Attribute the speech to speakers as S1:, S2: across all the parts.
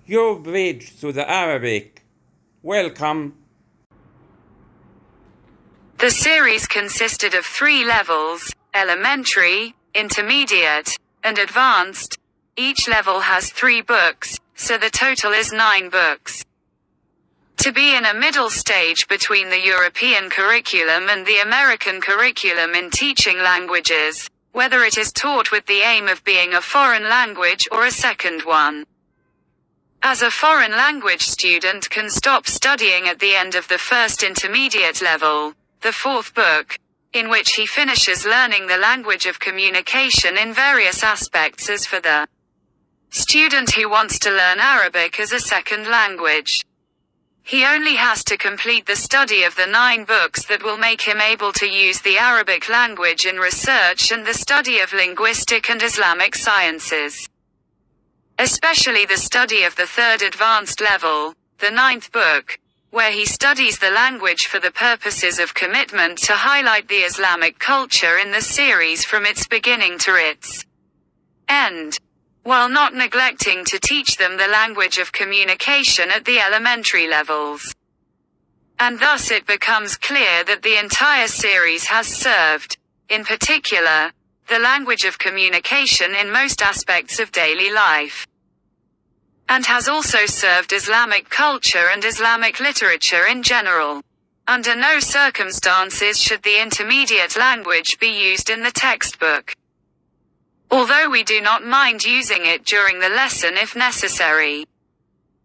S1: Your bridge to the Arabic. Welcome.
S2: The series consisted of 3 levels: elementary, intermediate, and advanced. Each level has 3 books, so the total is 9 books. To be in a middle stage between the European curriculum and the American curriculum in teaching languages, whether it is taught with the aim of being a foreign language or a second one. As a foreign language student can stop studying at the end of the first intermediate level, the 4th book, in which he finishes learning the language of communication in various aspects, as for the student who wants to learn Arabic as a second language. He only has to complete the study of the 9 books that will make him able to use the Arabic language in research and the study of linguistic and Islamic sciences. Especially the study of the 3rd advanced level, the 9th book, where he studies the language for the purposes of commitment to highlight the Islamic culture in the series from its beginning to its end, while not neglecting to teach them the language of communication at the elementary levels. And thus it becomes clear that the entire series has served, in particular, the language of communication in most aspects of daily life, and has also served Islamic culture and Islamic literature in general. Under no circumstances should the intermediate language be used in the textbook, although we do not mind using it during the lesson if necessary,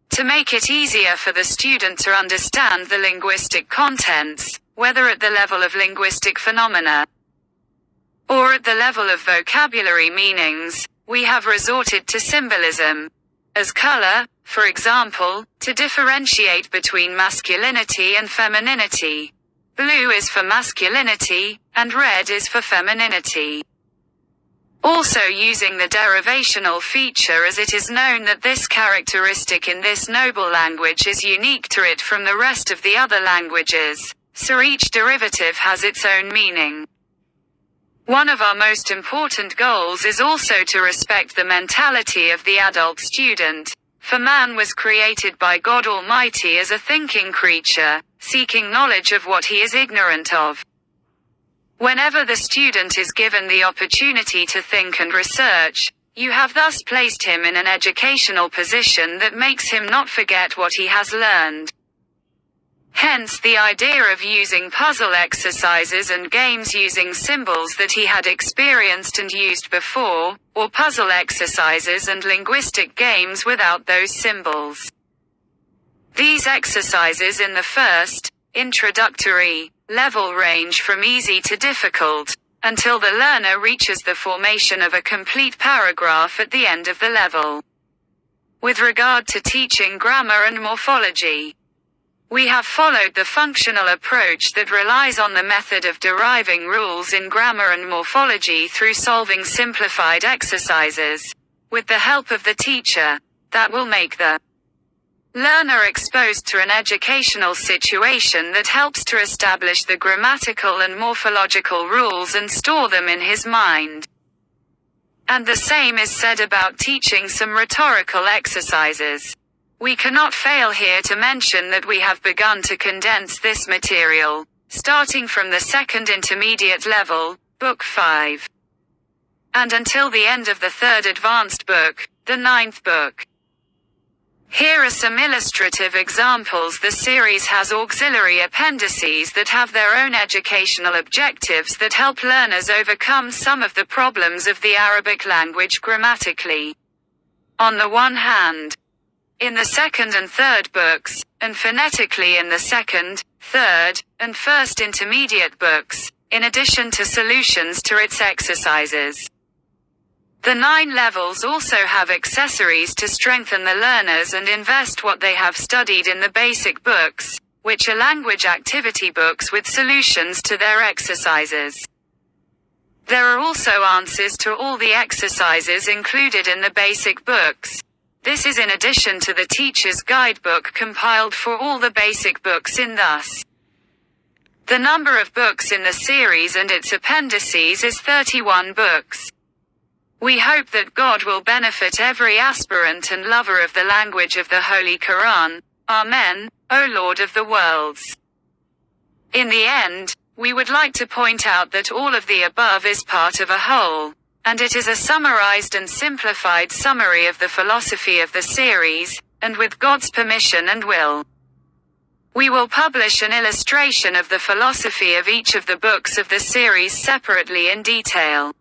S2: to make it easier for the student to understand the linguistic contents, whether at the level of linguistic phenomena or at the level of vocabulary meanings. We have resorted to symbolism, as color, for example, to differentiate between masculinity and femininity. Blue is for masculinity, and red is for femininity. Also using the derivational feature, as it is known that this characteristic in this noble language is unique to it from the rest of the other languages, so each derivative has its own meaning. One of our most important goals is also to respect the mentality of the adult student, for man was created by God Almighty as a thinking creature, seeking knowledge of what he is ignorant of. Whenever the student is given the opportunity to think and research, you have thus placed him in an educational position that makes him not forget what he has learned. Hence the idea of using puzzle exercises and games using symbols that he had experienced and used before, or puzzle exercises and linguistic games without those symbols. These exercises in the first, introductory, level range from easy to difficult, until the learner reaches the formation of a complete paragraph at the end of the level. With regard to teaching grammar and morphology, we have followed the functional approach that relies on the method of deriving rules in grammar and morphology through solving simplified exercises, with the help of the teacher, that will make the learner exposed to an educational situation that helps to establish the grammatical and morphological rules and store them in his mind. And the same is said about teaching some rhetorical exercises. We cannot fail here to mention that we have begun to condense this material, starting from the 2nd intermediate level, Book 5, and until the end of the 3rd advanced book, the 9th book. Here are some illustrative examples. The series has auxiliary appendices that have their own educational objectives that help learners overcome some of the problems of the Arabic language grammatically. On the one hand, in the 2nd and 3rd books, and phonetically in the 2nd, 3rd, and 1st intermediate books, in addition to solutions to its exercises. The 9 levels also have accessories to strengthen the learners and invest what they have studied in the basic books, which are language activity books with solutions to their exercises. There are also answers to all the exercises included in the basic books. This is in addition to the teacher's guidebook compiled for all the basic books in thus. The number of books in the series and its appendices is 31 books. We hope that God will benefit every aspirant and lover of the language of the Holy Quran. Amen, O Lord of the worlds. In the end, we would like to point out that all of the above is part of a whole, and it is a summarized and simplified summary of the philosophy of the series, and with God's permission and will. We will publish an illustration of the philosophy of each of the books of the series separately in detail.